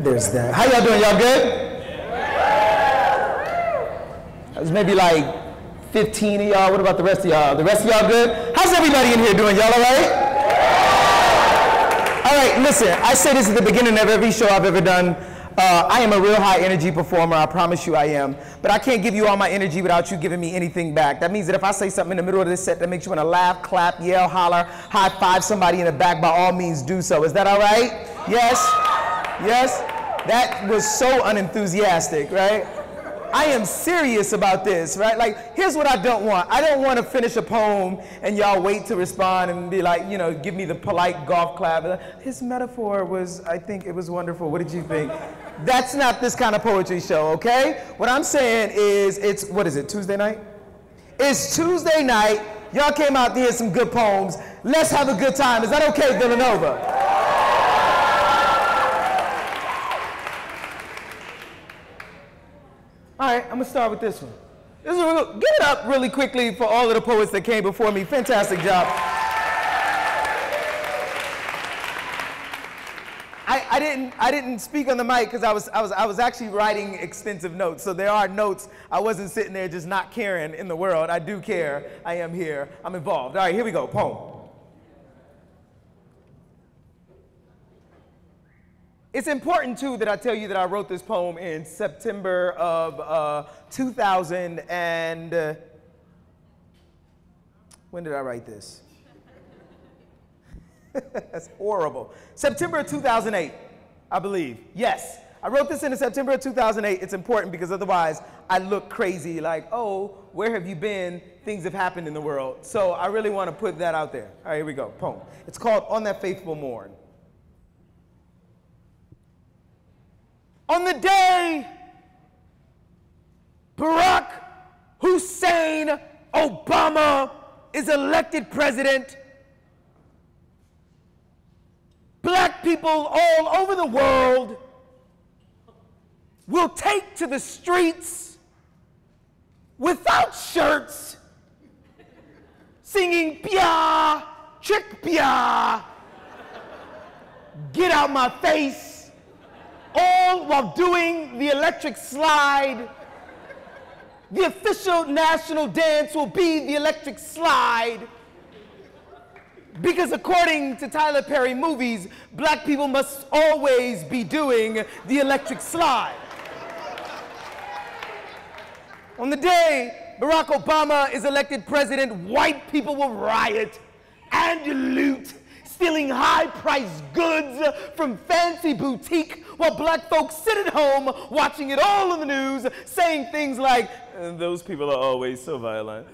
There's that. How y'all doing? Y'all good? There's maybe like 15 of y'all. What about the rest of y'all? The rest of y'all good? How's everybody in here doing? Y'all all right? All right, listen, I say this at the beginning of every show I've ever done. I am a real high energy performer, I promise you I am. But I can't give you all my energy without you giving me anything back. That means that if I say something in the middle of this set that makes you want to laugh, clap, yell, holler, high five somebody in the back, by all means do so. Is that all right? Yes? Yes? That was so unenthusiastic, right? I am serious about this, right? Like, here's what I don't want. I don't want to finish a poem and y'all wait to respond and be like, you know, give me the polite golf clap. His metaphor was, I think it was wonderful. What did you think? That's not this kind of poetry show, okay? What I'm saying is, it's, what is it, Tuesday night? It's Tuesday night. Y'all came out to hear some good poems. Let's have a good time. Is that okay, Villanova? All right, I'm gonna start with this one. Give it up really quickly for all of the poets that came before me. Fantastic job. I didn't speak on the mic because I was actually writing extensive notes. So there are notes. I wasn't sitting there just not caring in the world. I do care. I am here. I'm involved. All right, here we go. Poem. It's important, too, that I tell you that I wrote this poem in September of 2000 and... when did I write this? That's horrible. September of 2008, I believe. Yes. I wrote this in September of 2008. It's important because otherwise I look crazy like, oh, where have you been? Things have happened in the world. So I really want to put that out there. All right, here we go. Poem. It's called On That Faithful Morn. On the day Barack Hussein Obama is elected president, black people all over the world will take to the streets without shirts, singing "Pia, trick Pia, get out my face," all while doing the electric slide. The official national dance will be the electric slide. Because according to Tyler Perry movies, black people must always be doing the electric slide. On the day Barack Obama is elected president, white people will riot and loot, stealing high-priced goods from fancy boutique, while black folks sit at home watching it all on the news, saying things like, "Those people are always so violent."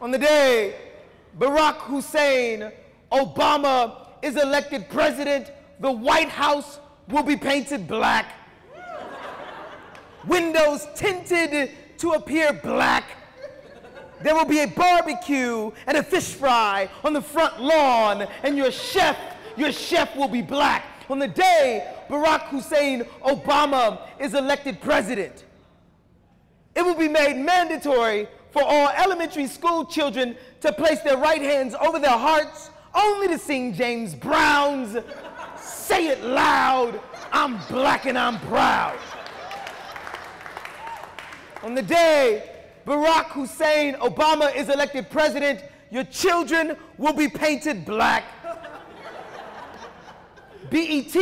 On the day Barack Hussein Obama is elected president, the White House will be painted black, windows tinted to appear black. There will be a barbecue and a fish fry on the front lawn, and your chef will be black. On the day Barack Hussein Obama is elected president, it will be made mandatory for all elementary school children to place their right hands over their hearts, only to sing James Brown's "Say It Loud, I'm Black and I'm Proud." On the day Barack Hussein Obama is elected president, your children will be painted black. BET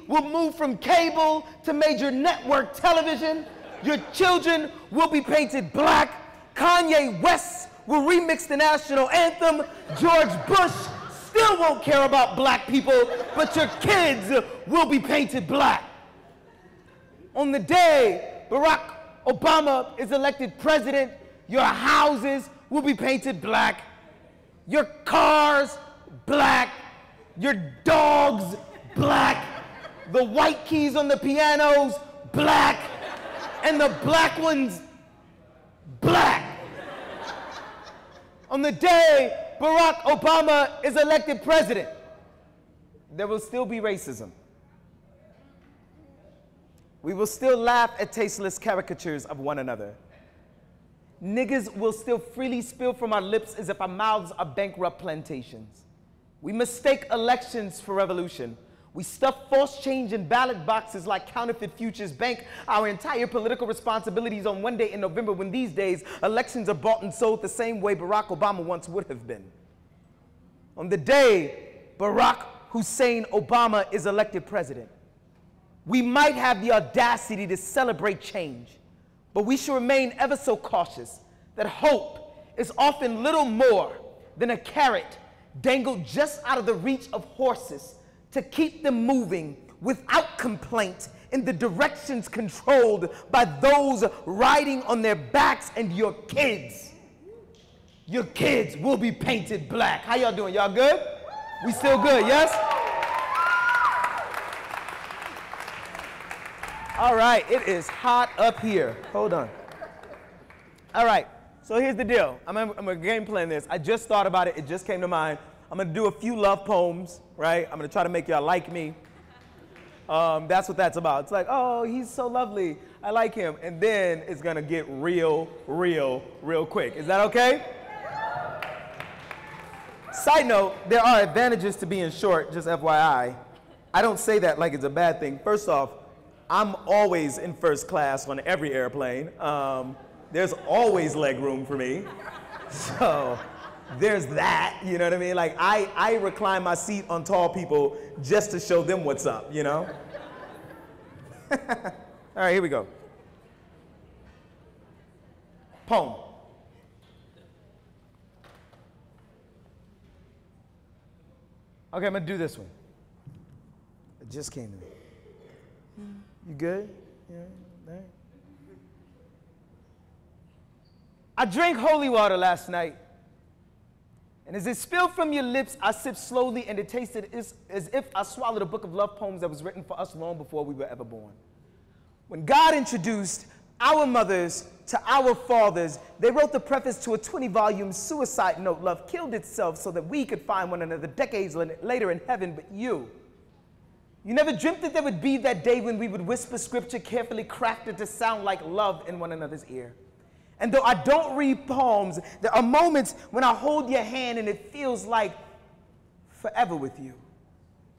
will move from cable to major network television. Your children will be painted black. Kanye West will remix the national anthem. George Bush still won't care about black people, but your kids will be painted black. On the day Barack Obama is elected president, your houses will be painted black, your cars black, your dogs black, the white keys on the pianos black, and the black ones black. On the day Barack Obama is elected president, there will still be racism. We will still laugh at tasteless caricatures of one another. Niggas will still freely spill from our lips as if our mouths are bankrupt plantations. We mistake elections for revolution. We stuff false change in ballot boxes like counterfeit futures, bank our entire political responsibilities on one day in November when these days elections are bought and sold the same way Barack Obama once would have been. On the day Barack Hussein Obama is elected president, we might have the audacity to celebrate change, but we should remain ever so cautious that hope is often little more than a carrot dangled just out of the reach of horses to keep them moving without complaint in the directions controlled by those riding on their backs. And your kids will be painted black. How y'all doing? Y'all good? We still good, yes? All right, it is hot up here. Hold on. All right, so here's the deal. I'm gonna game plan this. I just thought about it. It just came to mind. I'm gonna do a few love poems, right? I'm gonna try to make y'all like me. That's what that's about. It's like, oh, he's so lovely. I like him. And then it's gonna get real quick. Is that okay? Side note, there are advantages to being short, just FYI. I don't say that like it's a bad thing. First off, I'm always in first class on every airplane. There's always leg room for me. So there's that, you know what I mean? Like, I recline my seat on tall people just to show them what's up, you know? All right, here we go. Poem. Okay, I'm gonna do this one. It just came to me. You good? Yeah, all right. I drank holy water last night, and as it spilled from your lips, I sipped slowly, and it tasted as if I swallowed a book of love poems that was written for us long before we were ever born. When God introduced our mothers to our fathers, they wrote the preface to a 20-volume suicide note. Love killed itself so that we could find one another decades later in heaven, but you never dreamt that there would be that day when we would whisper scripture carefully crafted to sound like love in one another's ear. And though I don't read poems, there are moments when I hold your hand and it feels like forever with you.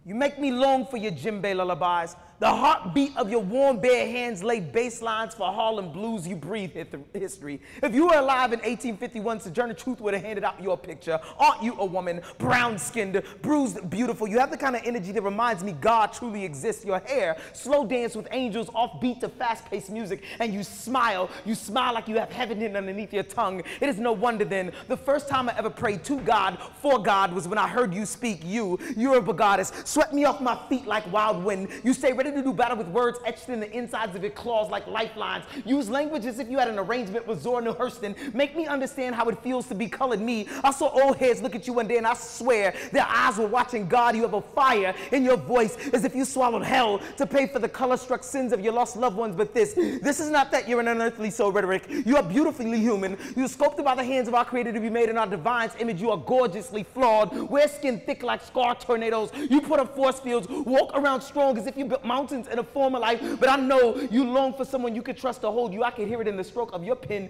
You make me long for your djembe lullabies. The heartbeat of your warm, bare hands laid bass lines for Harlem blues. You breathe history. If you were alive in 1851, Sojourner Truth would have handed out your picture. Aren't you a woman, brown-skinned, bruised, beautiful? You have the kind of energy that reminds me God truly exists. Your hair, slow dance with angels, offbeat to fast-paced music, and you smile. You smile like you have heaven hidden underneath your tongue. It is no wonder then, the first time I ever prayed to God, for God, was when I heard you speak. You're a goddess. Swept me off my feet like wild wind. You stay ready to do battle with words etched in the insides of your claws like lifelines. Use language as if you had an arrangement with Zora Neale Hurston. Make me understand how it feels to be colored me. I saw old heads look at you one day and I swear their eyes were watching God. You have a fire in your voice as if you swallowed hell to pay for the color-struck sins of your lost loved ones. But this is not that you're an unearthly soul rhetoric. You are beautifully human. You are sculpted by the hands of our Creator to be made in our divine's image. You are gorgeously flawed. Wear skin thick like scar tornadoes. You put up force fields. Walk around strong as if you built mountains in a former life, but I know you long for someone you could trust to hold you. I can hear it in the stroke of your pen.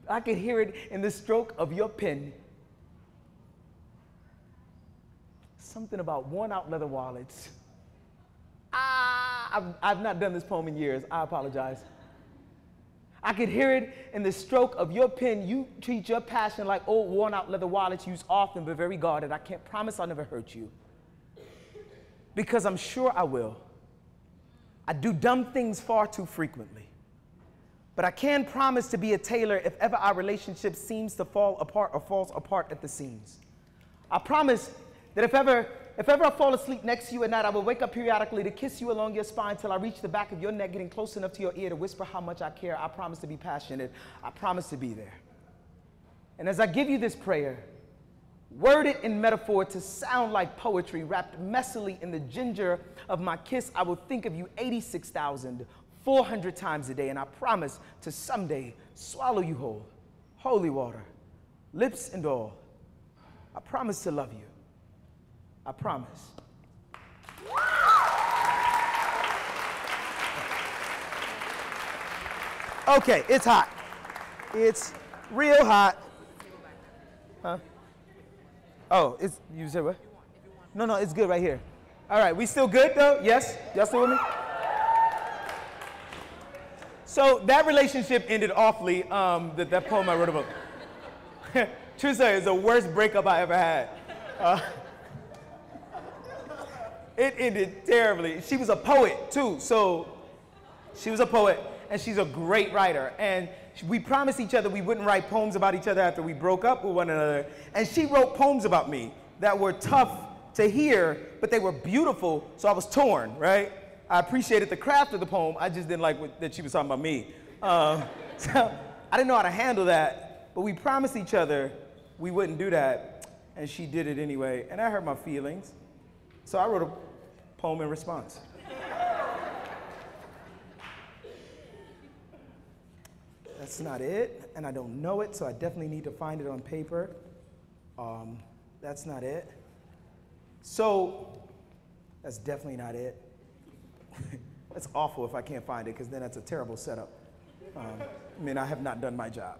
I can hear it in the stroke of your pen. Something about worn out leather wallets. I've not done this poem in years. I apologize. I could hear it in the stroke of your pen. You treat your passion like old worn out leather wallets used often but very guarded. I can't promise I'll never hurt you, because I'm sure I will. I do dumb things far too frequently. But I can promise to be a tailor if ever our relationship seems to fall apart or falls apart at the seams. I promise that if ever I fall asleep next to you at night, I will wake up periodically to kiss you along your spine till I reach the back of your neck, getting close enough to your ear to whisper how much I care. I promise to be passionate. I promise to be there. And as I give you this prayer, worded in metaphor to sound like poetry, wrapped messily in the ginger of my kiss, I will think of you 86,400 times a day, and I promise to someday swallow you whole, holy water, lips and all. I promise to love you. I promise. Okay, it's hot. It's real hot. Huh? Oh, you said what? No, it's good right here. All right, we still good though? Yes? Y'all still with me? So that relationship ended awfully, that poem I wrote about. True story, it's the worst breakup I ever had. It ended terribly. She was a poet too, so she was a poet and she's a great writer. And we promised each other we wouldn't write poems about each other after we broke up with one another. And she wrote poems about me that were tough to hear, but they were beautiful, so I was torn, right? I appreciated the craft of the poem, I just didn't like that she was talking about me. So I didn't know how to handle that, but we promised each other we wouldn't do that, and she did it anyway, and that hurt my feelings. So I wrote a poem in response. That's not it, and I don't know it, so I definitely need to find it on paper. That's not it. So, that's definitely not it. That's awful if I can't find it, because then that's a terrible setup. I mean, I have not done my job.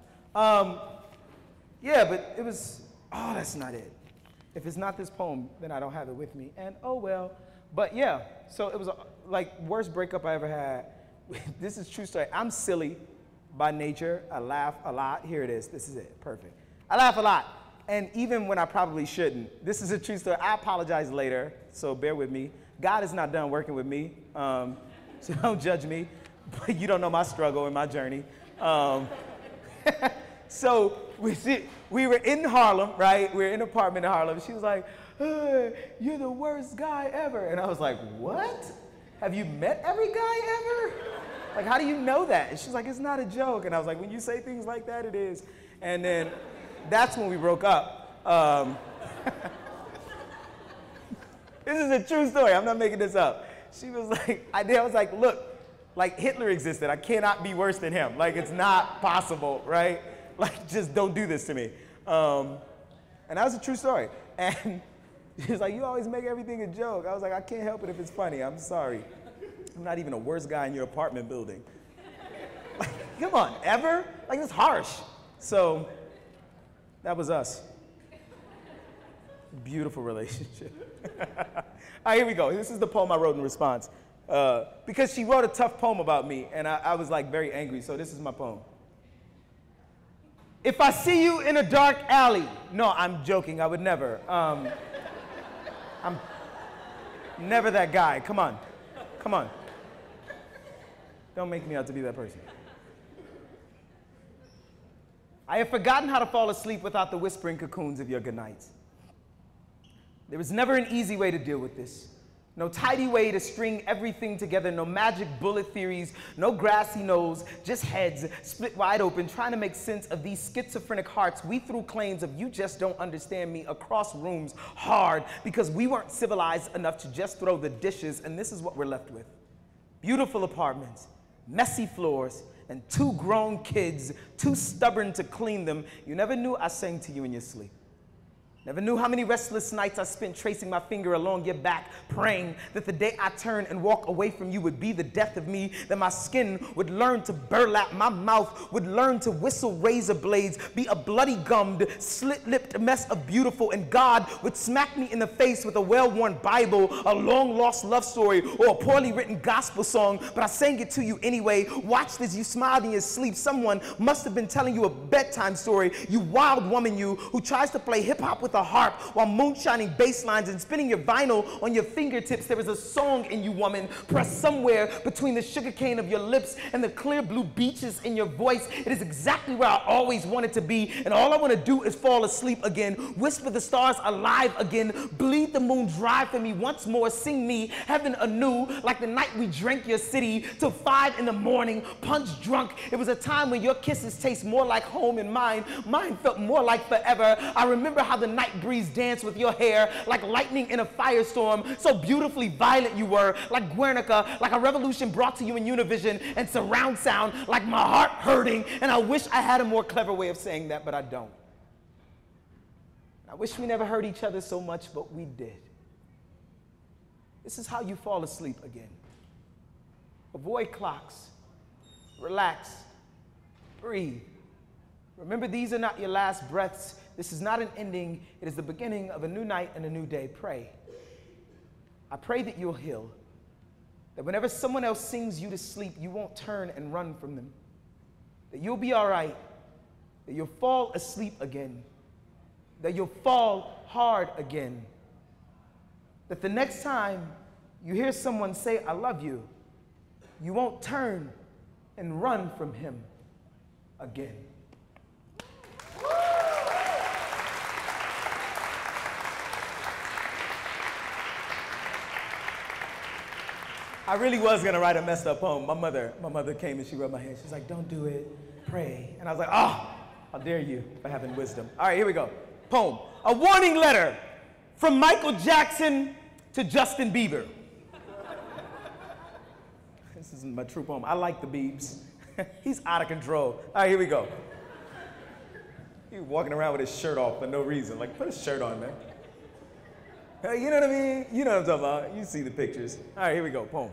Yeah, but it was, that's not it. If it's not this poem, then I don't have it with me, and oh well. But yeah, so it was like worst breakup I ever had. This is true story. I'm silly by nature. I laugh a lot. Here it is. This is it. Perfect. I laugh a lot. And even when I probably shouldn't. This is a true story. I apologize later, so bear with me. God is not done working with me, so don't judge me. But you don't know my struggle and my journey. So we were in Harlem, right? We were in an apartment in Harlem. She was like, you're the worst guy ever. And I was like, what? Have you met every guy ever? Like, how do you know that? And she's like, it's not a joke. And I was like, when you say things like that, it is. And then that's when we broke up. This is a true story. I'm not making this up. She was like, I was like, look, like Hitler existed. I cannot be worse than him. Like, it's not possible, right? Like, just don't do this to me. And that was a true story. And she was like, you always make everything a joke. I was like, I can't help it if it's funny. I'm sorry. I'm not even a worst guy in your apartment building. Like, come on, ever? Like, it's harsh. So that was us. Beautiful relationship. All right, here we go. This is the poem I wrote in response. Because she wrote a tough poem about me, and I was like very angry, so this is my poem. If I see you in a dark alley, no, I'm joking, I would never. I'm never that guy, come on, come on. Don't make me out to be that person. I have forgotten how to fall asleep without the whispering cocoons of your goodnights. There was never an easy way to deal with this. No tidy way to string everything together, no magic bullet theories, no grassy nose, just heads split wide open, trying to make sense of these schizophrenic hearts. We threw claims of you just don't understand me across rooms hard because we weren't civilized enough to just throw the dishes, and this is what we're left with. Beautiful apartments, messy floors, and two grown kids, too stubborn to clean them. You never knew I sang to you in your sleep. Never knew how many restless nights I spent tracing my finger along your back, praying that the day I turn and walk away from you would be the death of me, that my skin would learn to burlap, my mouth would learn to whistle razor blades, be a bloody gummed, slit-lipped mess of beautiful, and God would smack me in the face with a well-worn Bible, a long-lost love story, or a poorly written gospel song, but I sang it to you anyway. Watched as you smiled in your sleep. Someone must have been telling you a bedtime story, you wild woman you, who tries to play hip-hop with a harp while moonshining bass lines and spinning your vinyl on your fingertips. There is a song in you, woman, pressed somewhere between the sugarcane of your lips and the clear blue beaches in your voice. It is exactly where I always wanted to be, and all I want to do is fall asleep again, whisper the stars alive again, bleed the moon dry for me once more, sing me heaven anew, like the night we drank your city till 5 in the morning, punch drunk. It was a time when your kisses taste more like home and mine felt more like forever. I remember how the night breeze danced with your hair like lightning in a firestorm. So beautifully violent you were, like Guernica, like a revolution brought to you in Univision and surround sound, like my heart hurting. And I wish I had a more clever way of saying that, but I don't. I wish we never hurt each other so much, but we did. This is how you fall asleep again. Avoid clocks. Relax. Breathe. Remember, these are not your last breaths. This is not an ending. It is the beginning of a new night and a new day. Pray. I pray that you'll heal. That whenever someone else sings you to sleep, you won't turn and run from them. That you'll be all right. That you'll fall asleep again. That you'll fall hard again. That the next time you hear someone say, I love you, you won't turn and run from him again. I really was going to write a messed up poem. My mother came and she rubbed my hand. She's like, don't do it. Pray. And I was like, oh, how dare you for having wisdom. All right, here we go. Poem. A warning letter from Michael Jackson to Justin Bieber. This isn't my true poem. I like the Biebs. He's out of control. All right, here we go. He's walking around with his shirt off for no reason. Like, put a shirt on, man. Hey, you know what I mean? You know what I'm talking about. You see the pictures. All right, here we go. Poem.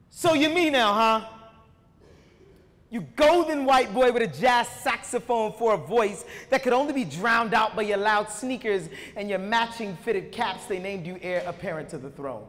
So you're me now, huh? You golden white boy with a jazz saxophone for a voice that could only be drowned out by your loud sneakers and your matching fitted caps they named you heir apparent to the throne.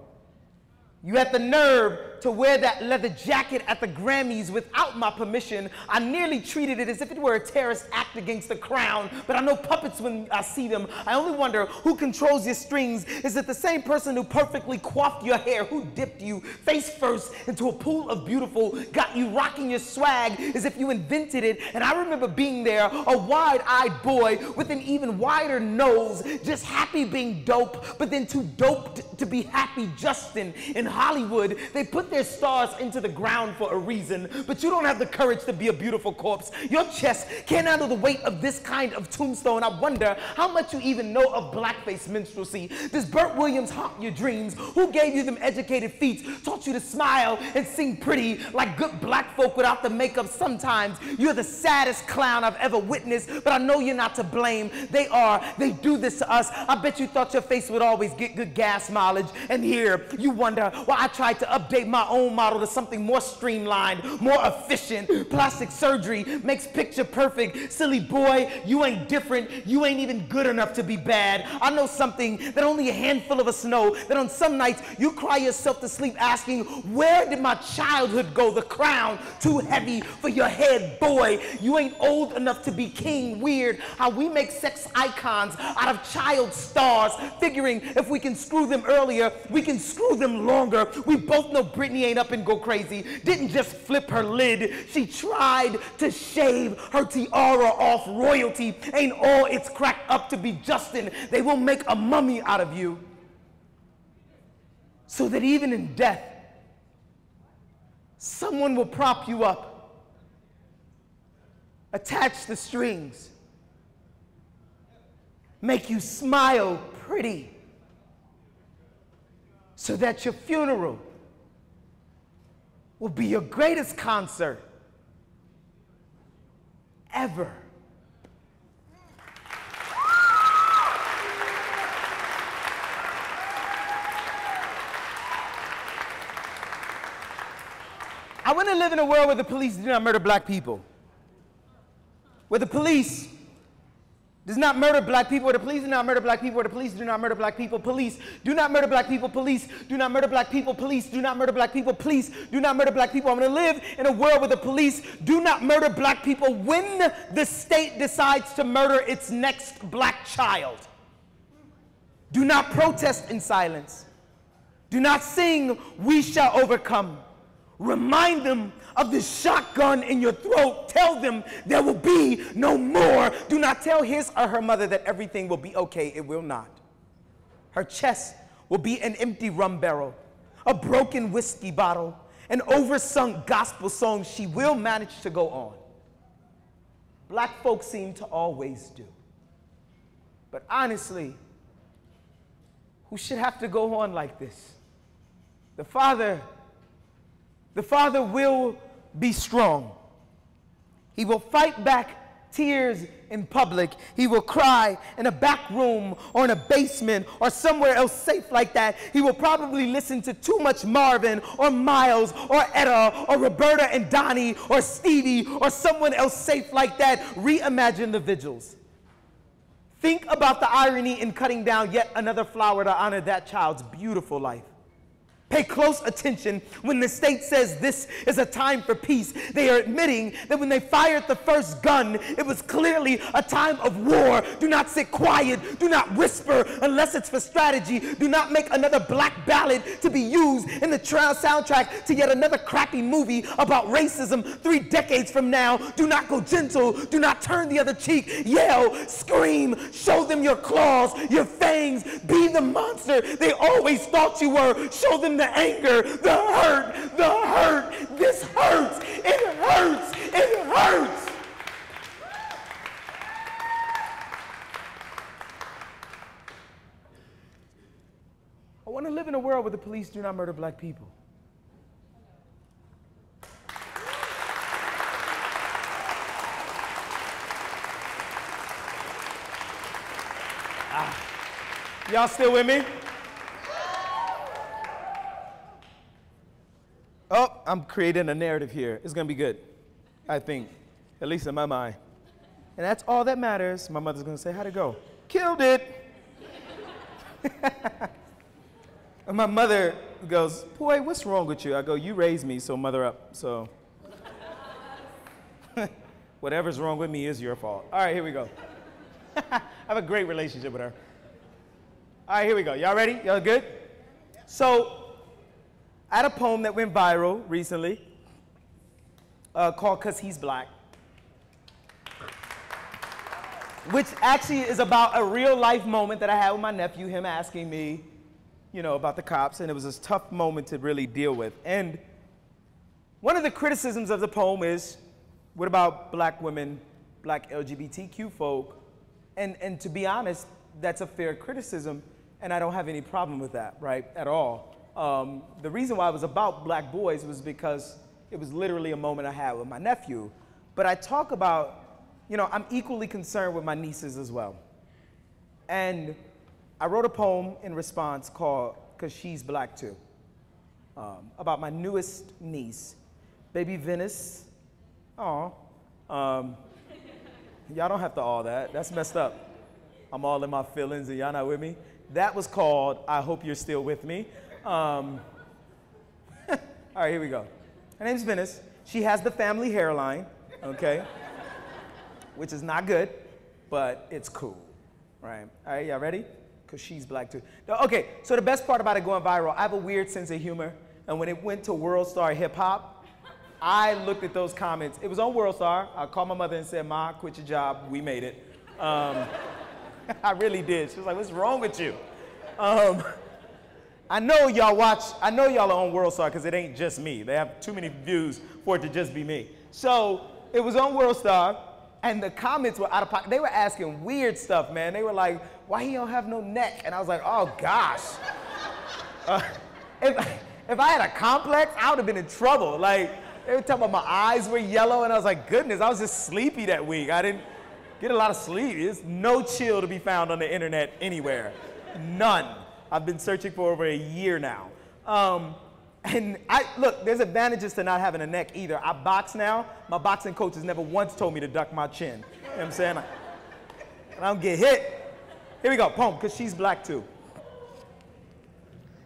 You had the nerve to wear that leather jacket at the Grammys without my permission. I nearly treated it as if it were a terrorist act against the crown, but I know puppets when I see them. I only wonder who controls your strings. Is it the same person who perfectly coiffed your hair, who dipped you face first into a pool of beautiful, got you rocking your swag as if you invented it? And I remember being there, a wide-eyed boy with an even wider nose, just happy being dope, but then too doped to be happy. Justin, in Hollywood, they put their stars into the ground for a reason, but you don't have the courage to be a beautiful corpse. Your chest can't handle the weight of this kind of tombstone. I wonder how much you even know of blackface minstrelsy. Does Burt Williams haunt your dreams? Who gave you them educated feet, taught you to smile and sing pretty like good black folk without the makeup? Sometimes you're the saddest clown I've ever witnessed, but I know you're not to blame. They are. They do this to us. I bet you thought your face would always get good gas mileage, and here you wonder why I tried to update my own model to something more streamlined, more efficient. Plastic surgery makes picture perfect. Silly boy, you ain't different. You ain't even good enough to be bad. I know something that only a handful of us know, that on some nights you cry yourself to sleep asking, where did my childhood go? The crown too heavy for your head, boy. You ain't old enough to be king. Weird how we make sex icons out of child stars, figuring if we can screw them earlier, we can screw them longer. We both know Britney ain't up and go crazy. Didn't just flip her lid. She tried to shave her tiara off. Royalty ain't all it's cracked up to be. Justin, they will make a mummy out of you so that even in death, someone will prop you up, attach the strings, make you smile pretty, so that your funeral will be your greatest concert ever. I want to live in a world where the police do not murder black people, where the police does not murder black people, where the police do not murder black people, where the police do not murder black people. Police do not murder black people. Police do not murder black people. Police do not murder black people. Police do not murder black people. I'm going to live in a world where the police do not murder black people when the state decides to murder its next black child. Do not protest in silence. Do not sing, "We shall overcome." Remind them of the shotgun in your throat. Tell them there will be no more. Do not tell his or her mother that everything will be okay. It will not. Her chest will be an empty rum barrel, a broken whiskey bottle, an oversung gospel song. She will manage to go on. Black folks seem to always do. But honestly, who should have to go on like this? The father will be strong. He will fight back tears in public. He will cry in a back room or in a basement or somewhere else safe like that. He will probably listen to too much Marvin or Miles or Etta or Roberta and Donnie or Stevie or someone else safe like that. Reimagine the vigils. Think about the irony in cutting down yet another flower to honor that child's beautiful life. Pay close attention when the state says this is a time for peace. They are admitting that when they fired the first gun, it was clearly a time of war. Do not sit quiet. Do not whisper unless it's for strategy. Do not make another black ballad to be used in the soundtrack to yet another crappy movie about racism 3 decades from now. Do not go gentle. Do not turn the other cheek. Yell, scream, show them your claws, your fangs. Be the monster they always thought you were. Show them the anger, the hurt, this hurts, it hurts, it hurts. I want to live in a world where the police do not murder black people. Y'all still with me? Oh, I'm creating a narrative here. It's going to be good, I think, at least in my mind. And that's all that matters. My mother's going to say, how'd it go? Killed it. And my mother goes, boy, what's wrong with you? I go, you raised me, so mother up. So whatever's wrong with me is your fault. All right, here we go. I have a great relationship with her. All right, here we go. Y'all ready? Y'all good? So I had a poem that went viral recently called "'Cause He's Black," which actually is about a real life moment that I had with my nephew, him asking me, you know, about the cops, and it was a tough moment to really deal with. And one of the criticisms of the poem is, what about black women, black LGBTQ folk? And to be honest, that's a fair criticism, and I don't have any problem with that, right, at all. The reason why it was about black boys was because it was literally a moment I had with my nephew. But I talk about, you know, I'm equally concerned with my nieces as well. And I wrote a poem in response called "'Cause She's Black Too," about my newest niece, baby Venice. Aw. Y'all don't have to all that. That's messed up. I'm all in my feelings and y'all not with me. That was called "I Hope You're Still With Me." All right, here we go. Her name's Venice. She has the family hairline, okay? Which is not good, but it's cool, right? All right, y'all ready? Because she's black too. Now, okay, so the best part about it going viral, I have a weird sense of humor, and when it went to World Star Hip Hop, I looked at those comments. It was on World Star. I called my mother and said, "Ma, quit your job. We made it." I really did. She was like, "What's wrong with you?" I know y'all are on World Star because it ain't just me. They have too many views for it to just be me. So it was on World Star, and the comments were out of pocket. They were asking weird stuff, man. They were like, "Why he don't have no neck?" And I was like, "Oh gosh." If I had a complex, I would have been in trouble. Like, they were talking about my eyes were yellow, and I was like, goodness, I was just sleepy that week. I didn't get a lot of sleep. There's no chill to be found on the internet anywhere. None. I've been searching for over a year now. And look, there's advantages to not having a neck either. I box now. My boxing coach has never once told me to duck my chin. You know what I'm saying? I don't get hit. Here we go, poem, "'Cause She's Black Too."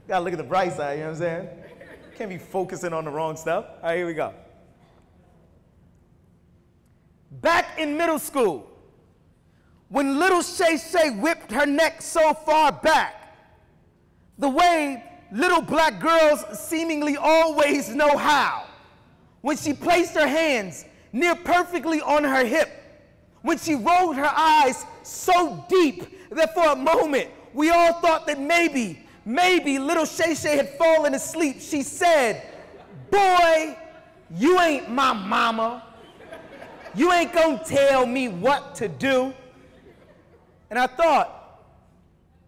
Gotta look at the bright side, you know what I'm saying? Can't be focusing on the wrong stuff. All right, here we go. Back in middle school, when little Shay Shay whipped her neck so far back, the way little black girls seemingly always know how, when she placed her hands near perfectly on her hip, when she rolled her eyes so deep that for a moment we all thought that maybe little Shay Shay had fallen asleep, she said, "Boy, you ain't my mama. You ain't gonna tell me what to do." And I thought,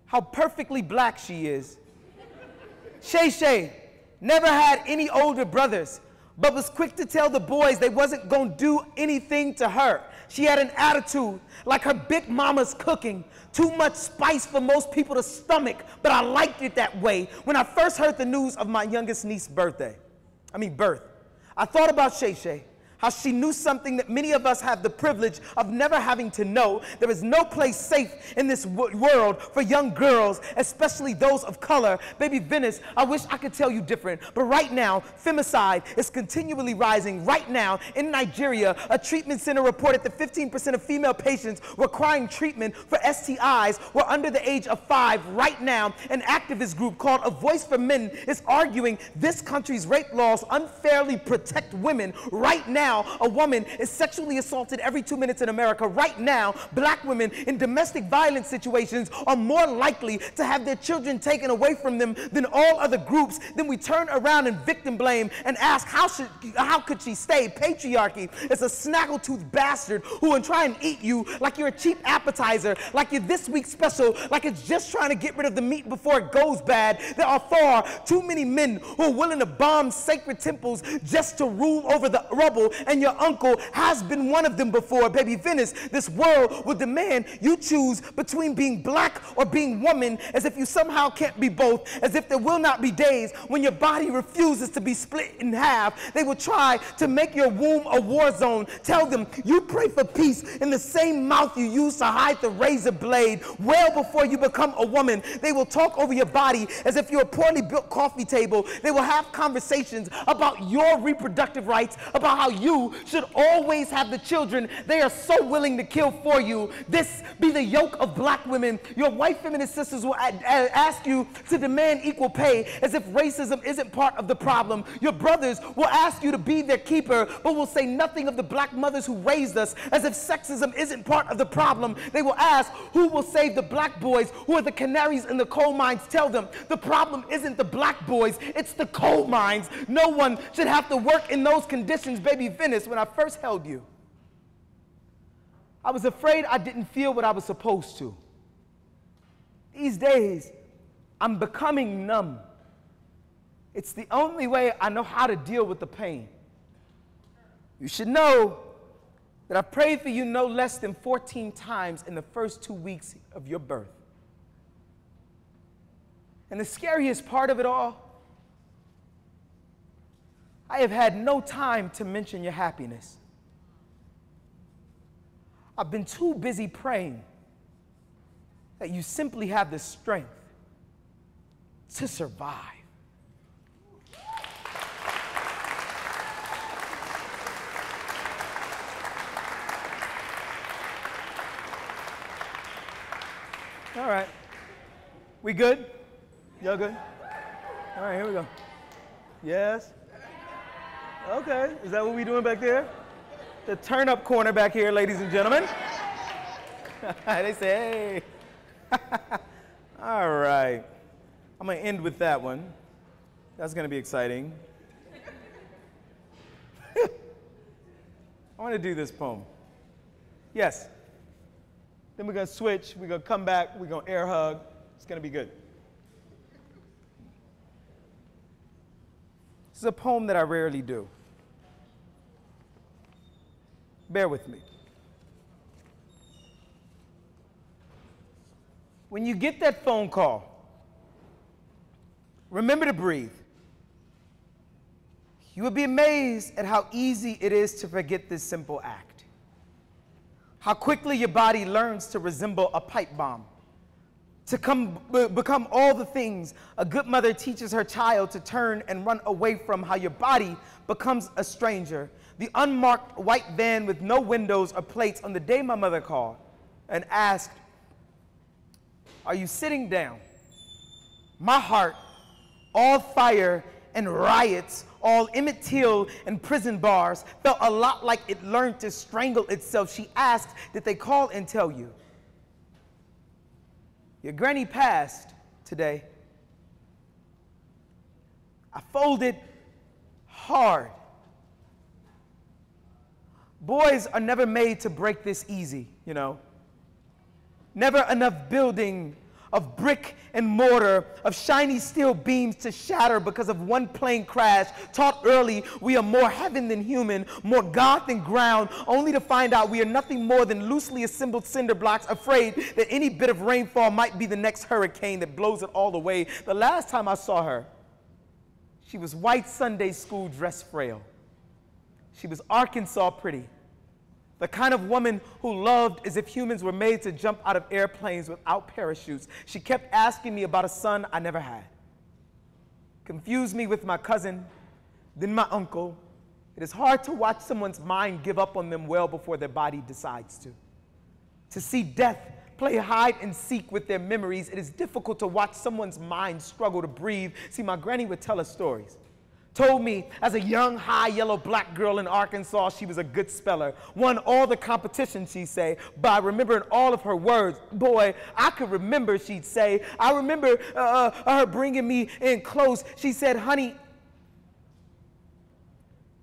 how perfectly black she is. Shay Shay never had any older brothers, but was quick to tell the boys they wasn't gonna do anything to her. She had an attitude like her big mama's cooking. Too much spice for most people to stomach, but I liked it that way. When I first heard the news of my youngest niece's birth, I thought about Shay Shay. How she knew something that many of us have the privilege of never having to know. There is no place safe in this world for young girls, especially those of color. Baby Venice, I wish I could tell you different, but right now, femicide is continually rising. Right now, in Nigeria, a treatment center reported that 15% of female patients requiring treatment for STIs were under the age of 5. Right now, an activist group called A Voice for Men is arguing this country's rape laws unfairly protect women. Right now, a woman is sexually assaulted every 2 minutes in America. Right now, black women in domestic violence situations are more likely to have their children taken away from them than all other groups. Then we turn around and victim blame and ask, how could she stay? Patriarchy is a snaggletooth bastard who will try and eat you like you're a cheap appetizer, like you're this week's special, like it's just trying to get rid of the meat before it goes bad. There are far too many men who are willing to bomb sacred temples just to rule over the rubble, and your uncle has been one of them before. Baby Venice, this world will demand you choose between being black or being woman, as if you somehow can't be both, as if there will not be days when your body refuses to be split in half. They will try to make your womb a war zone. Tell them you pray for peace in the same mouth you use to hide the razor blade. Well before you become a woman, they will talk over your body as if you're a poorly built coffee table. They will have conversations about your reproductive rights, about how you should always have the children they are so willing to kill for you. This be the yoke of black women. Your white feminist sisters will ask you to demand equal pay as if racism isn't part of the problem. Your brothers will ask you to be their keeper, but will say nothing of the black mothers who raised us, as if sexism isn't part of the problem. They will ask who will save the black boys who are the canaries in the coal mines. Tell them the problem isn't the black boys, it's the coal mines. No one should have to work in those conditions. Baby Venice, when I first held you, I was afraid I didn't feel what I was supposed to. These days, I'm becoming numb. It's the only way I know how to deal with the pain. You should know that I prayed for you no less than 14 times in the first 2 weeks of your birth. And the scariest part of it all, I have had no time to mention your happiness. I've been too busy praying that you simply have the strength to survive. All right. We good? Y'all good? All right, here we go. Yes? Okay, is that what we doing back there? The turn-up corner back here, ladies and gentlemen. They say, hey. All right. I'm going to end with that one. That's going to be exciting. I want to do this poem. Yes. Then we're going to switch. We're going to come back. We're going to air hug. It's going to be good. This is a poem that I rarely do. Bear with me. When you get that phone call, remember to breathe. You will be amazed at how easy it is to forget this simple act. How quickly your body learns to resemble a pipe bomb, to become all the things a good mother teaches her child to turn and run away from. How your body becomes a stranger. The unmarked white van with no windows or plates on the day my mother called and asked, "Are you sitting down?" My heart, all fire and riots, all Emmett Till and prison bars, felt a lot like it learned to strangle itself. She asked, "Did they call and tell you?" "Your granny passed today." I folded hard. Boys are never made to break this easy, you know. Never enough building of brick and mortar, of shiny steel beams to shatter because of one plane crash. Taught early we are more heaven than human, more God than ground, only to find out we are nothing more than loosely assembled cinder blocks, afraid that any bit of rainfall might be the next hurricane that blows it all away. The last time I saw her, she was white Sunday school dress frail. She was Arkansas pretty. The kind of woman who loved as if humans were made to jump out of airplanes without parachutes. She kept asking me about a son I never had. Confused me with my cousin, then my uncle. It is hard to watch someone's mind give up on them well before their body decides to. To see death play hide and seek with their memories, it is difficult to watch someone's mind struggle to breathe. See, my granny would tell us stories. Told me as a young, high yellow black girl in Arkansas, she was a good speller. Won all the competitions, she'd say, by remembering all of her words. Boy, I could remember, she'd say. I remember her bringing me in close. She said, honey,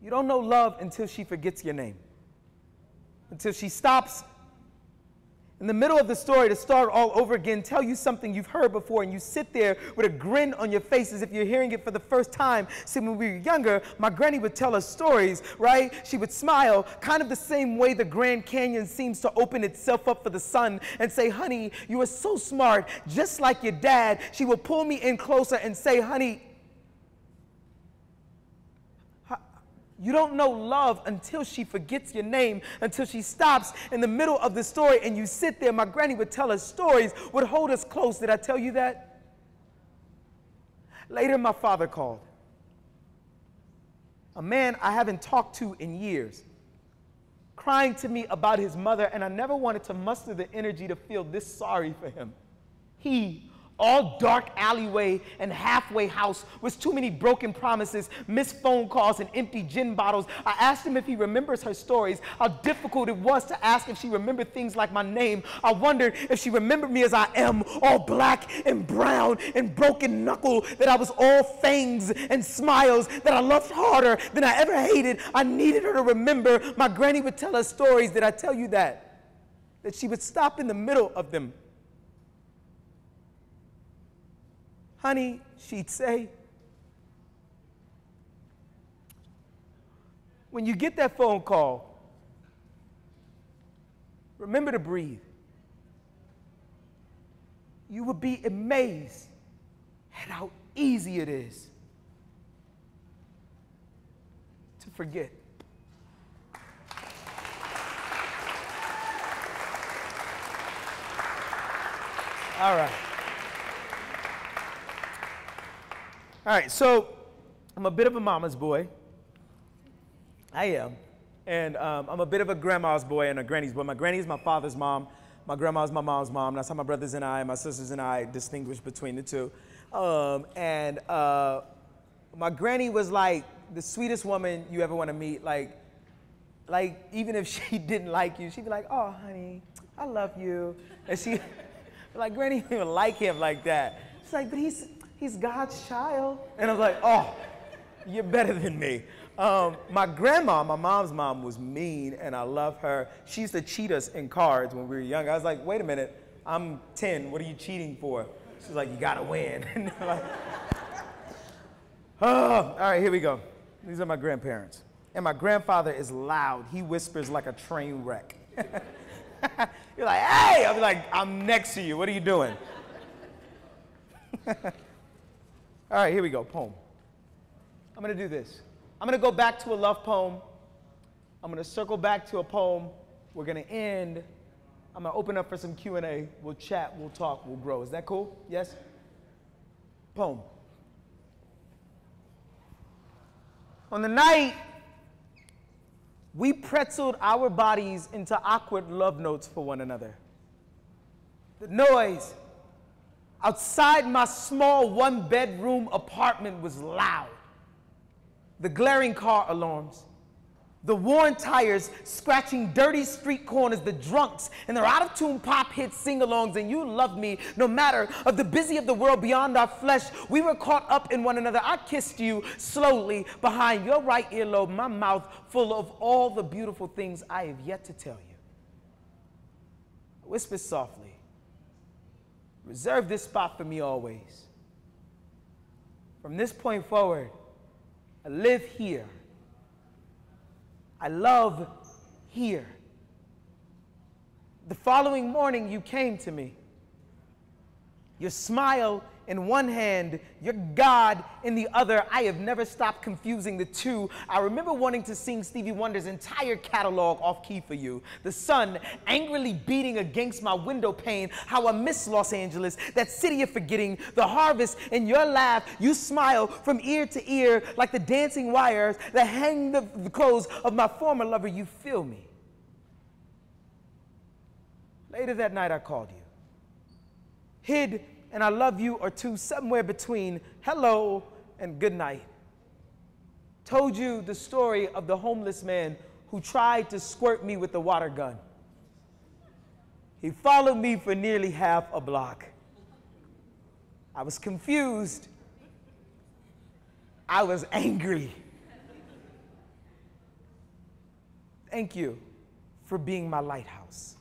you don't know love until she forgets your name. Until she stops in the middle of the story to start all over again, tell you something you've heard before, and you sit there with a grin on your face as if you're hearing it for the first time. See, when we were younger, my granny would tell us stories, right? She would smile, kind of the same way the Grand Canyon seems to open itself up for the sun, and say, honey, you are so smart, just like your dad. She would pull me in closer and say, honey, you don't know love until she forgets your name, until she stops in the middle of the story and you sit there. My granny would tell us stories, would hold us close. Did I tell you that? Later, my father called. A man I haven't talked to in years, crying to me about his mother, and I never wanted to muster the energy to feel this sorry for him. He, all dark alleyway and halfway house with too many broken promises, missed phone calls, and empty gin bottles. I asked him if he remembers her stories, how difficult it was to ask if she remembered things like my name. I wondered if she remembered me as I am, all black and brown and broken knuckle, that I was all fangs and smiles, that I loved harder than I ever hated. I needed her to remember. My granny would tell us stories. Did I tell you that? That she would stop in the middle of them. Honey, she'd say, when you get that phone call, remember to breathe. You would be amazed at how easy it is to forget. All right. All right, so I'm a bit of a mama's boy. I am. And I'm a bit of a grandma's boy and a granny's boy. My granny is my father's mom. My grandma is my mom's mom. That's how my brothers and I, my sisters and I distinguish between the two. My granny was like the sweetest woman you ever want to meet. Like even if she didn't like you, she'd be like, oh, honey, I love you. And she, like, granny didn't even like him like that. She's like, but he's God's child. And I was like, oh, you're better than me. My grandma, my mom's mom, was mean, and I love her. She used to cheat us in cards when we were young. I was like, wait a minute, I'm 10. What are you cheating for? She's like, you got to win. And I'm like, oh, all right, here we go. These are my grandparents. And my grandfather is loud. He whispers like a train wreck. You're like, hey! I'll be like, I'm next to you. What are you doing? All right, here we go, poem. I'm going to do this. I'm going to go back to a love poem. I'm going to circle back to a poem. We're going to end. I'm going to open up for some Q&A. We'll chat, we'll talk, we'll grow. Is that cool? Yes? Poem. On the night, we pretzeled our bodies into awkward love notes for one another. The noise outside my small one-bedroom apartment was loud. The glaring car alarms, the worn tires scratching dirty street corners, the drunks and their out-of-tune pop hit sing-alongs, and you loved me no matter of the busy of the world beyond our flesh. We were caught up in one another. I kissed you slowly behind your right earlobe, my mouth full of all the beautiful things I have yet to tell you. I whispered softly, Reserve this spot for me always. From this point forward, I live here. I love here. The following morning, you came to me. Your smile in one hand, your God in the other. I have never stopped confusing the two. I remember wanting to sing Stevie Wonder's entire catalog off key for you. The sun angrily beating against my window pane. How I miss Los Angeles, that city of forgetting. The harvest in your laugh. You smile from ear to ear like the dancing wires that hang the clothes of my former lover. You feel me. Later that night I called you. Hid and I love you or two somewhere between hello and good night. Told you the story of the homeless man who tried to squirt me with a water gun. He followed me for nearly half a block. I was confused. I was angry. Thank you for being my lighthouse.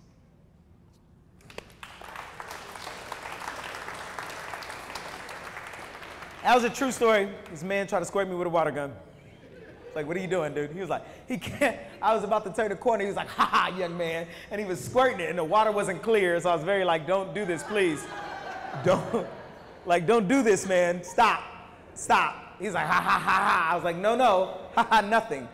That was a true story. This man tried to squirt me with a water gun. It's like, what are you doing, dude? He was like, he can't. I was about to turn the corner. He was like, ha ha, young man. And he was squirting it, and the water wasn't clear. So I was very like, don't do this, please. Don't do this, man. Stop. Stop. He's like, ha ha ha ha. I was like, no, ha ha, nothing.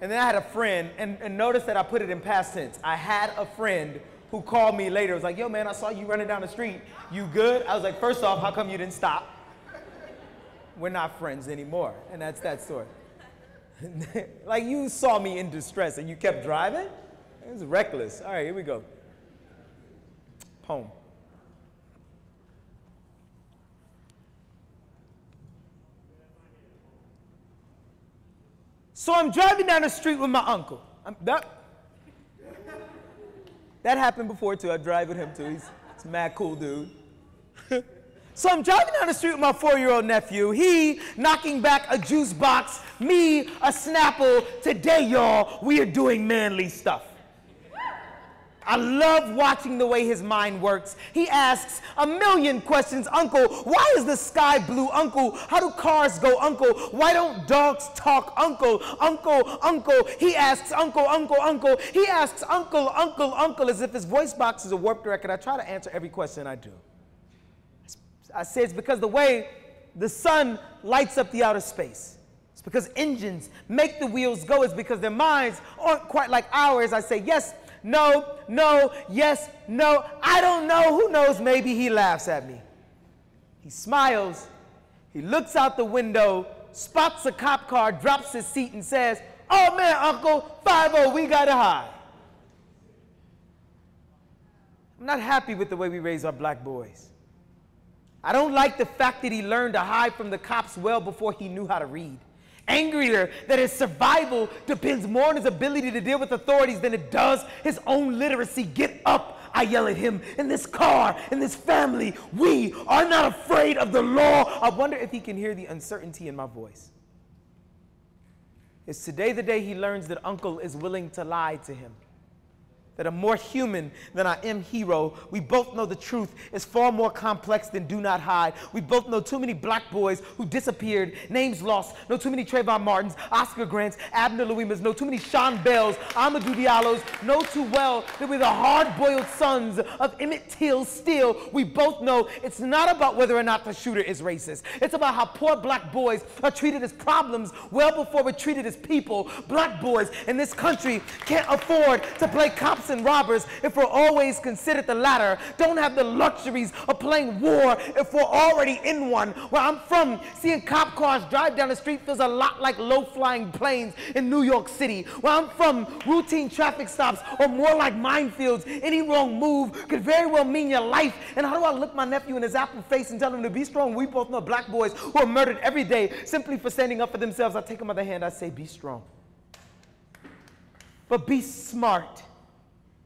And then I had a friend, and notice that I put it in past tense. I had a friend who called me later. It was like, yo, man, I saw you running down the street. You good? I was like, first off, how come you didn't stop? We're not friends anymore. And that's that story. Like, you saw me in distress and you kept driving? It was reckless. All right, here we go. Poem. So I'm driving down the street with my uncle. That happened before, too. I drive with him, too. He's a mad cool dude. So I'm driving down the street with my 4-year-old nephew. He knocking back a juice box, me a Snapple. Today, y'all, we are doing manly stuff. I love watching the way his mind works. He asks a million questions. Uncle, why is the sky blue? Uncle, how do cars go? Uncle, why don't dogs talk? Uncle, uncle, uncle. He asks uncle, uncle, uncle. He asks uncle, uncle, uncle, as if his voice box is a warped record. I try to answer every question I do. I say it's because the way the sun lights up the outer space. It's because engines make the wheels go. It's because their minds aren't quite like ours. I say yes, no, no, yes, no. I don't know. Who knows? Maybe he laughs at me. He smiles. He looks out the window, spots a cop car, drops his seat and says, oh man, Uncle, 5-0, we gotta hide. I'm not happy with the way we raise our black boys. I don't like the fact that he learned to hide from the cops well before he knew how to read. Angrier that his survival depends more on his ability to deal with authorities than it does his own literacy. Get up, I yell at him. In this car, in this family, we are not afraid of the law. I wonder if he can hear the uncertainty in my voice. Is today the day he learns that Uncle is willing to lie to him? That I'm more human than I am hero. We both know the truth is far more complex than do not hide. We both know too many black boys who disappeared, names lost, know too many Trayvon Martins, Oscar Grants, Abner Louimas, know too many Sean Bells, Amadou Diallos, know too well that we're the hard-boiled sons of Emmett Till still. We both know it's not about whether or not the shooter is racist. It's about how poor black boys are treated as problems well before we're treated as people. Black boys in this country can't afford to play cops and robbers if we're always considered the latter. Don't have the luxuries of playing war if we're already in one. Where I'm from, seeing cop cars drive down the street feels a lot like low-flying planes in New York City. Where I'm from, routine traffic stops are more like minefields. Any wrong move could very well mean your life. And how do I look my nephew in his apple face and tell him to be strong? We both know black boys who are murdered every day simply for standing up for themselves. I take him by the hand, I say, be strong. But be smart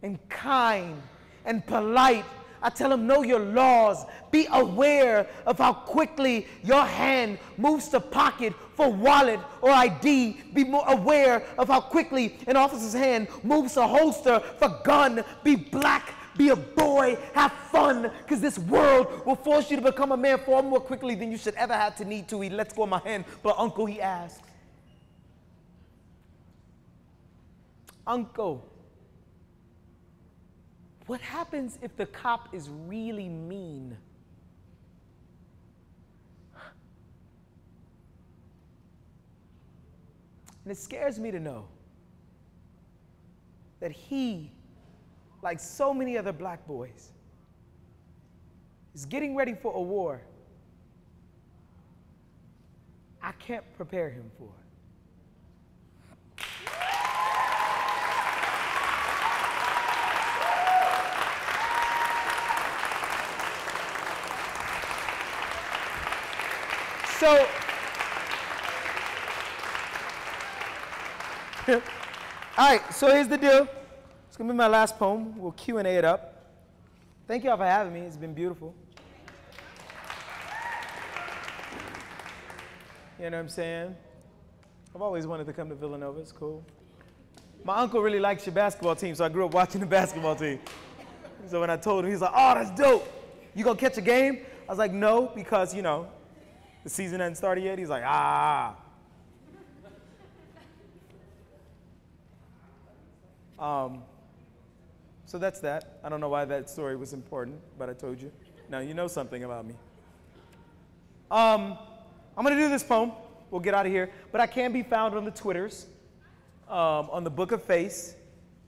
and kind and polite. I tell him, know your laws. Be aware of how quickly your hand moves to pocket for wallet or ID. Be more aware of how quickly an officer's hand moves to holster for gun. Be black, be a boy, have fun, because this world will force you to become a man far more quickly than you should ever have to need to. He lets go of my hand, but uncle, he asks, uncle, what happens if the cop is really mean? And it scares me to know that he, like so many other black boys, is getting ready for a war I can't prepare him for. So, all right, so here's the deal. It's gonna be my last poem. We'll Q&A it up. Thank y'all for having me. It's been beautiful. You know what I'm saying? I've always wanted to come to Villanova. It's cool. My uncle really likes your basketball team, so I grew up watching the basketball team. So when I told him, he's like, oh, that's dope. You gonna catch a game? I was like, no, because, you know, the season hasn't started yet. He's like, ah. So that's that. I don't know why that story was important, but I told you. Now you know something about me. I'm gonna do this poem. We'll get out of here. But I can be found on the Twitters, on the Book of Face,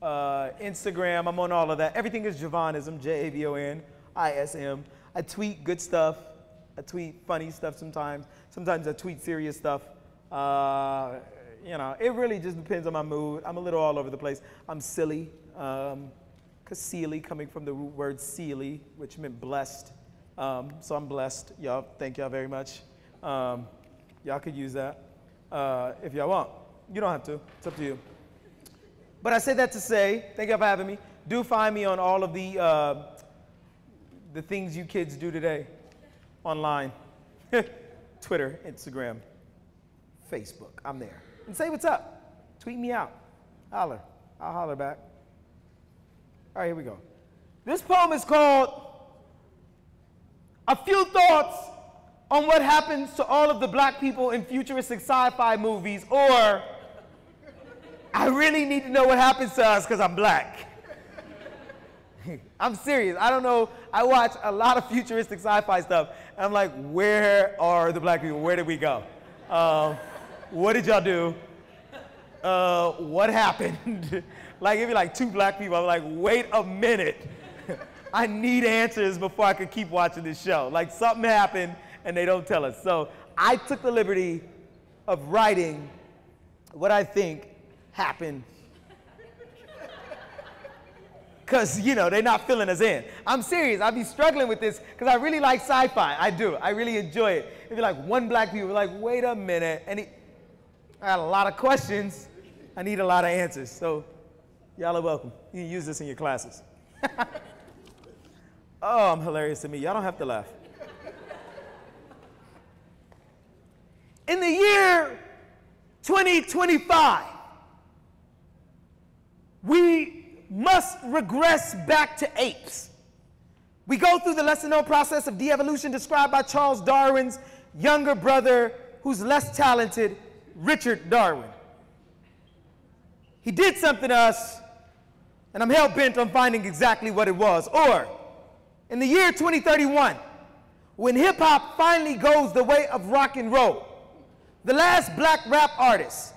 Instagram. I'm on all of that. Everything is Javonism, Javonism. I tweet good stuff. I tweet funny stuff sometimes. Sometimes I tweet serious stuff. You know, it really just depends on my mood. I'm a little all over the place. I'm silly, because silly coming from the root word Sealy, which meant blessed. So I'm blessed. Y'all, thank y'all very much. Y'all could use that if y'all want. You don't have to. It's up to you. But I say that to say, thank y'all for having me. Do find me on all of the things you kids do today online. Twitter, Instagram, Facebook. I'm there. And say what's up. Tweet me out. Holler. I'll holler back. All right, here we go. This poem is called A Few Thoughts on What Happens to All of the Black People in Futuristic Sci-Fi Movies, or I really need to know what happens to us because I'm black. I'm serious. I don't know. I watch a lot of futuristic sci-fi stuff, and I'm like, where are the black people? Where did we go? What did y'all do? What happened? Like, it'd be like two black people. I'm like, wait a minute. I need answers before I could keep watching this show. Like, something happened, and they don't tell us. So I took the liberty of writing what I think happened. Because, you know, they're not filling us in. I'm serious. I be struggling with this because I really like sci-fi. I do. I really enjoy it. It'd be like one black people, like, wait a minute. And I got a lot of questions. I need a lot of answers. So y'all are welcome. You can use this in your classes. Oh, I'm hilarious to me. Y'all don't have to laugh. In the year 2025, we must regress back to apes. We go through the lesser-known process of de-evolution described by Charles Darwin's younger brother, who's less talented, Richard Darwin. He did something to us, and I'm hell-bent on finding exactly what it was. Or, in the year 2031, when hip-hop finally goes the way of rock and roll, the last black rap artist,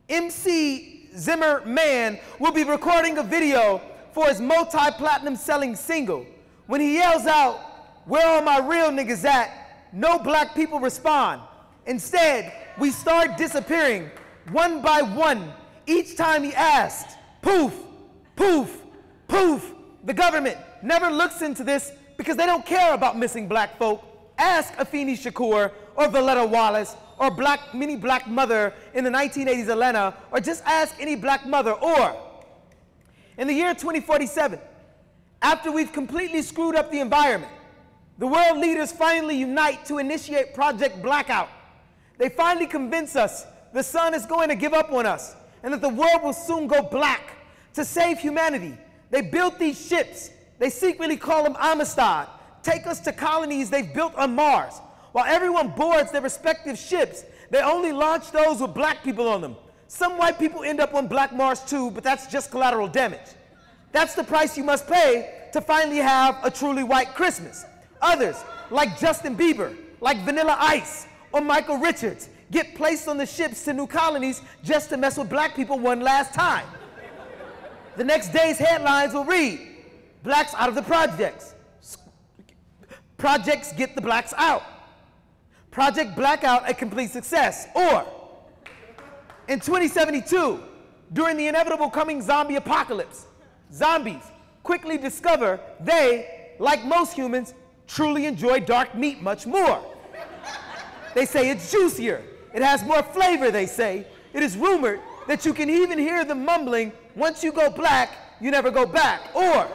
MC Zimmer Man, will be recording a video for his multi-platinum selling single. When he yells out, "Where are my real niggas at?" no black people respond. Instead, we start disappearing one by one each time he asked. Poof, poof, poof. The government never looks into this because they don't care about missing black folk. Ask Afeni Shakur or Valletta Wallace or Minnie Black Mother in the 1980s Atlanta, or just ask any black mother. Or, in the year 2047, after we've completely screwed up the environment, the world leaders finally unite to initiate Project Blackout. They finally convince us the sun is going to give up on us and that the world will soon go black. To save humanity, they built these ships. They secretly call them Amistad, take us to colonies they've built on Mars. While everyone boards their respective ships, they only launch those with black people on them. Some white people end up on Black Mars too, but that's just collateral damage. That's the price you must pay to finally have a truly white Christmas. Others, like Justin Bieber, like Vanilla Ice, or Michael Richards, get placed on the ships to new colonies just to mess with black people one last time. The next day's headlines will read, blacks out of the projects. Projects get the blacks out. Project Blackout a complete success. Or, in 2072, during the inevitable coming zombie apocalypse, zombies quickly discover they, like most humans, truly enjoy dark meat much more. They say it's juicier. It has more flavor, they say. It is rumored that you can even hear them mumbling, once you go black, you never go back. Or,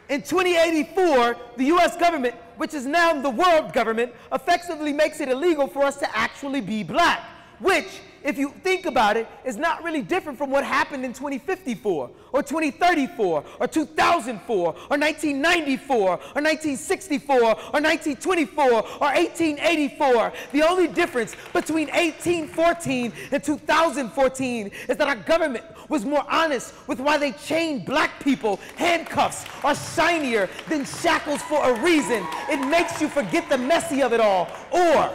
in 2084, the US government, which is now the world government, effectively makes it illegal for us to actually be black, which, if you think about it, is not really different from what happened in 2054, or 2034, or 2004, or 1994, or 1964, or 1924, or 1884. The only difference between 1814 and 2014 is that our government was more honest with why they chained black people. Handcuffs are shinier than shackles for a reason. It makes you forget the messy of it all. Or,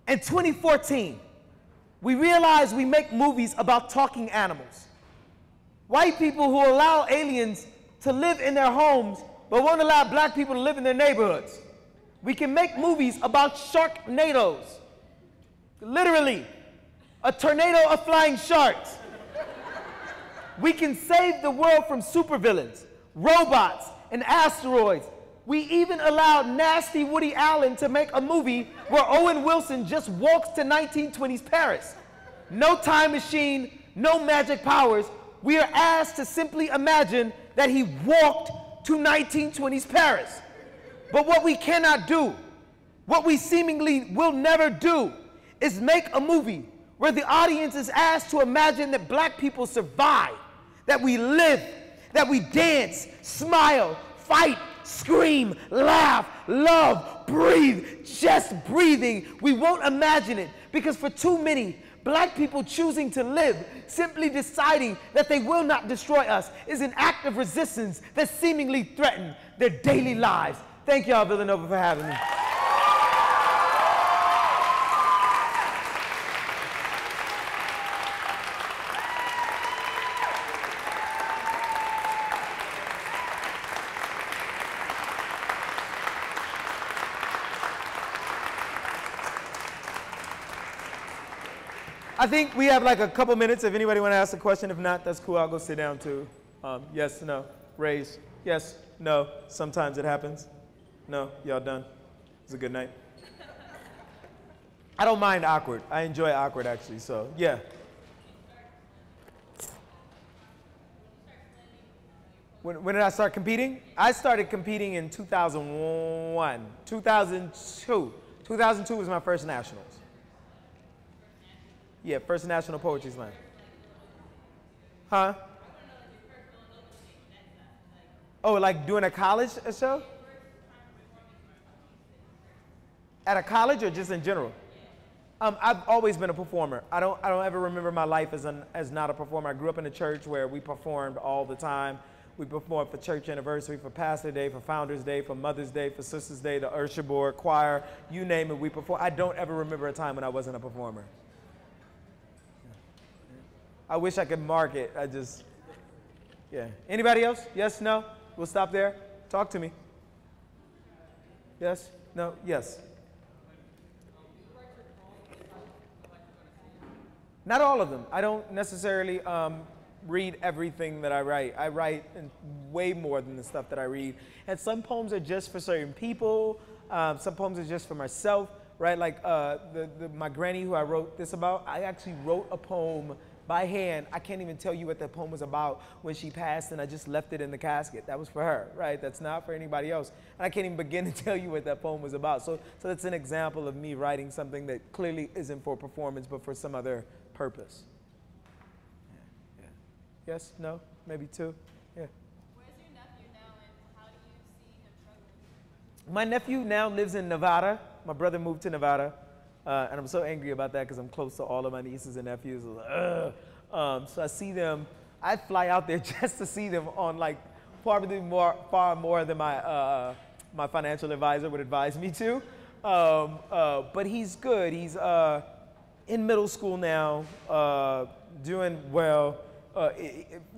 in 2014, we realize we make movies about talking animals. White people who allow aliens to live in their homes but won't allow black people to live in their neighborhoods. We can make movies about sharknadoes. Literally, a tornado of flying sharks. We can save the world from supervillains, robots, and asteroids. We even allowed nasty Woody Allen to make a movie where Owen Wilson just walks to 1920s Paris. No time machine, no magic powers. We are asked to simply imagine that he walked to 1920s Paris. But what we cannot do, what we seemingly will never do, is make a movie where the audience is asked to imagine that black people survive, that we live, that we dance, smile, fight, scream, laugh, love, breathe, just breathing. We won't imagine it because for too many, black people choosing to live, simply deciding that they will not destroy us, is an act of resistance that seemingly threatens their daily lives. Thank y'all, Villanova, for having me. I think we have like a couple minutes if anybody want to ask a question. If not, that's cool. I'll go sit down too. Yes, no, raise. Yes, no. Sometimes it happens. No, y'all done. It's a good night. I don't mind awkward. I enjoy awkward actually, so yeah. When did I start competing? I started competing in 2001, 2002. 2002 was my first nationals. Yeah, first National Poetry Slam. Huh? Oh, like doing a college show? At a college or just in general? I've always been a performer. I don't ever remember my life as not a performer. I grew up in a church where we performed all the time. We performed for church anniversary, for Pastor Day, for Founders Day, for Mother's Day, for Sisters Day, the Usher Board, choir, you name it, we perform. I don't ever remember a time when I wasn't a performer. I wish I could mark it. Yeah. Anybody else? Yes, no? We'll stop there. Talk to me. Yes, no, yes. Not all of them. I don't necessarily read everything that I write. I write way more than the stuff that I read. And some poems are just for certain people. Some poems are just for myself, right? Like my granny who I wrote this about, I actually wrote a poem by hand. I can't even tell you what that poem was about when she passed, and I just left it in the casket. That was for her, right? That's not for anybody else. And I can't even begin to tell you what that poem was about. So that's an example of me writing something that clearly isn't for performance, but for some other purpose. Yes? No? Maybe 2? Yeah. Where's your nephew now, and how do you see him struggling? My nephew now lives in Nevada. My brother moved to Nevada. And I'm so angry about that because I'm close to all of my nieces and nephews. So I see them. I fly out there just to see them on like far more than my financial advisor would advise me to. But he's good. He's in middle school now, doing well.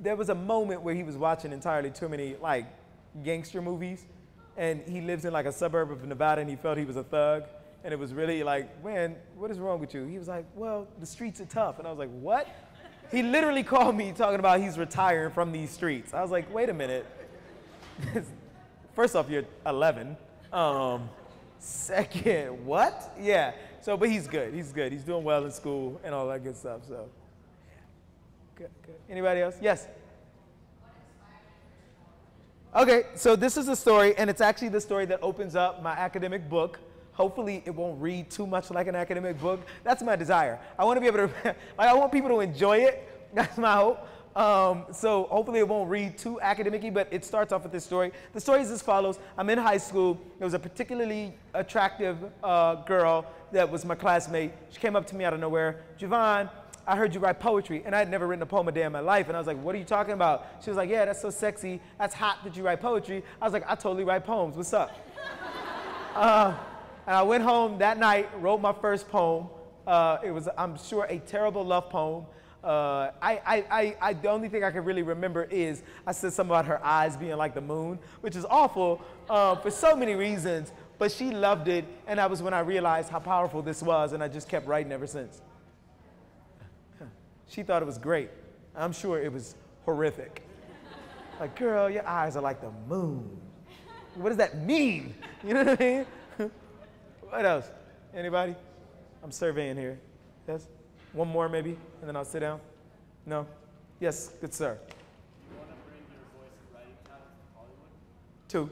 There was a moment where he was watching entirely too many like gangster movies, and he lives in like a suburb of Nevada, and he felt he was a thug. And it was really like, man, what is wrong with you? He was like, well, the streets are tough. And I was like, what? He literally called me talking about he's retiring from these streets. I was like, wait a minute. First off, you're 11. Second, what? Yeah. So, but he's good. He's good. He's doing well in school and all that good stuff. So, good, good. Anybody else? Yes. Okay, so this is a story, and it's actually the story that opens up my academic book. Hopefully it won't read too much like an academic book. That's my desire. I want to be able to, like, I want people to enjoy it. That's my hope. So hopefully it won't read too academic-y, but it starts off with this story. The story is as follows. I'm in high school. There was a particularly attractive girl that was my classmate. She came up to me out of nowhere. Javon, I heard you write poetry, and I had never written a poem a day in my life. And I was like, what are you talking about? She was like, yeah, that's so sexy. That's hot that you write poetry. I was like, I totally write poems. What's up? And I went home that night, wrote my first poem. It was, I'm sure, a terrible love poem. The only thing I can really remember is I said something about her eyes being like the moon, which is awful for so many reasons. But she loved it, and that was when I realized how powerful this was, and I just kept writing ever since. She thought it was great. I'm sure it was horrific. Like, girl, your eyes are like the moon. What does that mean? You know what I mean? What else? Anybody? I'm surveying here. Yes? One more maybe, and then I'll sit down. No? Yes, good sir. Do you want to bring your voice and writing talent to Hollywood? Two.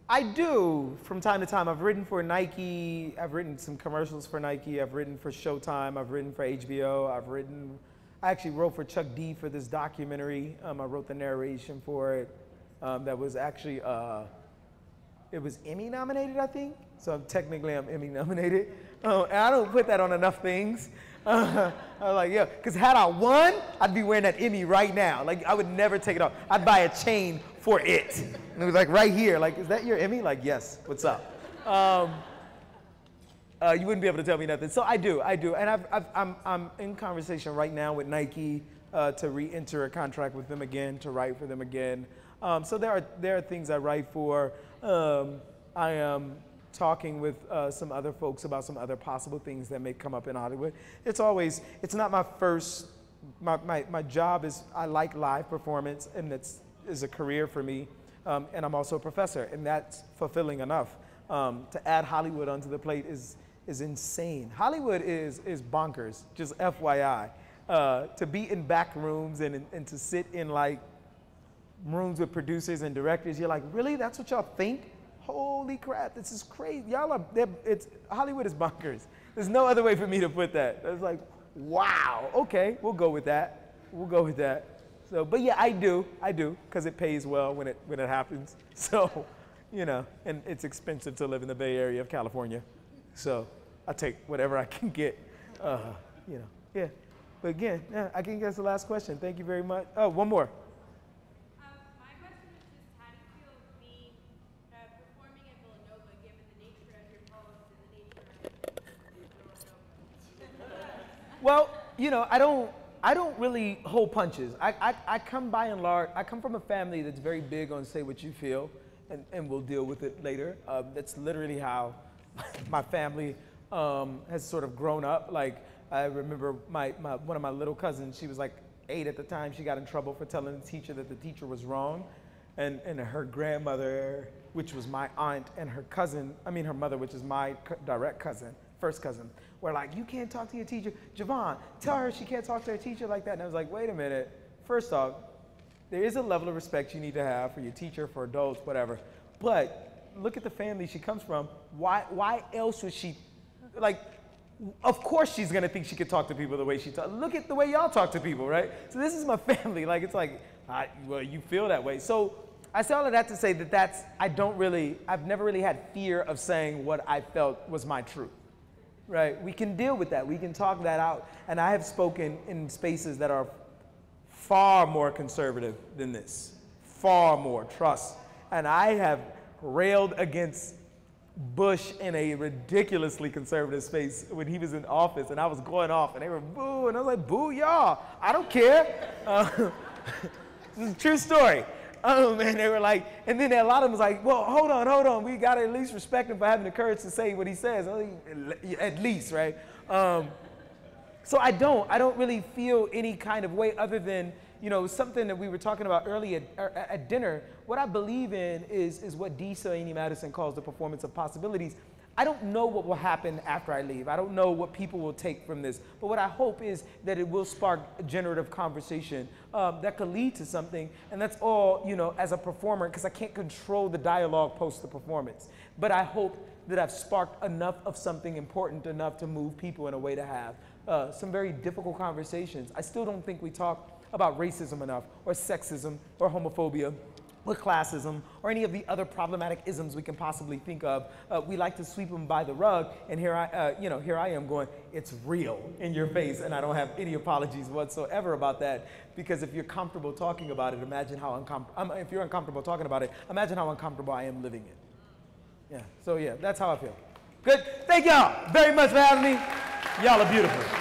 I do from time to time. I've written for Nike. I've written some commercials for Nike. I've written for Showtime. I've written for HBO. I actually wrote for Chuck D for this documentary. I wrote the narration for it. That was actually, it was Emmy nominated, I think. So technically I'm Emmy nominated. And I don't put that on enough things. I was like, yeah, because had I won, I'd be wearing that Emmy right now. Like, I would never take it off. I'd buy a chain for it. And it was like right here. Like, is that your Emmy? Like, yes, what's up? You wouldn't be able to tell me nothing. So I do. And I'm in conversation right now with Nike to re-enter a contract with them again, to write for them again. So there are things I write for. I am talking with some other folks about some other possible things that may come up in Hollywood. It's not my first, my job is, I like live performance, and is a career for me. And I'm also a professor, and that's fulfilling enough. To add Hollywood onto the plate is insane. Hollywood is bonkers, just FYI. To be in back rooms and to sit in like rooms with producers and directors, you're like, really? That's what y'all think? Holy crap, this is crazy. Hollywood is bonkers. There's no other way for me to put that. It's like, wow, okay, we'll go with that. So, but yeah, I do, because it pays well when it happens. So, you know, and it's expensive to live in the Bay Area of California. So I take whatever I can get, you know, yeah. But again, yeah, I think that's the last question. Thank you very much. Oh, one more. My question is just, how do you feel being performing at Villanova, given the nature of your poems and the nature of Villanova? Well, you know, I don't really hold punches. I come by and large, I come from a family that's very big on say what you feel, and we'll deal with it later. That's literally how my family has sort of grown up. Like, I remember one of my little cousins, she was like 8 at the time. She got in trouble for telling the teacher that the teacher was wrong. And her grandmother, which was my aunt, and her mother, which is my direct cousin, first cousin, were like, you can't talk to your teacher. Javon, tell her she can't talk to her teacher like that. And I was like, wait a minute. First off, there is a level of respect you need to have for your teacher, for adults, whatever. But look at the family she comes from. Why else would she, like, of course she's gonna think she could talk to people the way she talks. Look at the way y'all talk to people, right? So this is my family. Like, it's like, well, you feel that way. So I say all of that to say that I've never really had fear of saying what I felt was my truth, right? We can deal with that. We can talk that out. And I have spoken in spaces that are far more conservative than this, far more, trust. And I have railed against Bush in a ridiculously conservative space when he was in office, and I was going off, and they were boo, and I was like, boo y'all, I don't care. This is a true story. And they were like, and then a lot of them was like, well, hold on, we gotta at least respect him for having the courage to say what he says, at least, right? So I don't really feel any kind of way other than, you know, something that we were talking about earlier at dinner. What I believe in is what D. Slaney Madison calls the performance of possibilities. I don't know what will happen after I leave. I don't know what people will take from this. But what I hope is that it will spark a generative conversation that could lead to something. And that's all, you know, as a performer, because I can't control the dialogue post the performance. But I hope that I've sparked enough of something important enough to move people in a way to have some very difficult conversations. I still don't think we talk about racism enough, or sexism, or homophobia, or classism, or any of the other problematic isms we can possibly think of. We like to sweep them by the rug, and here I am going, it's real in your face, and I don't have any apologies whatsoever about that, because if you're comfortable talking about it, imagine how if you're uncomfortable talking about it, imagine how uncomfortable I am living it. Yeah, so yeah, that's how I feel. Good, thank y'all very much for having me. Y'all are beautiful.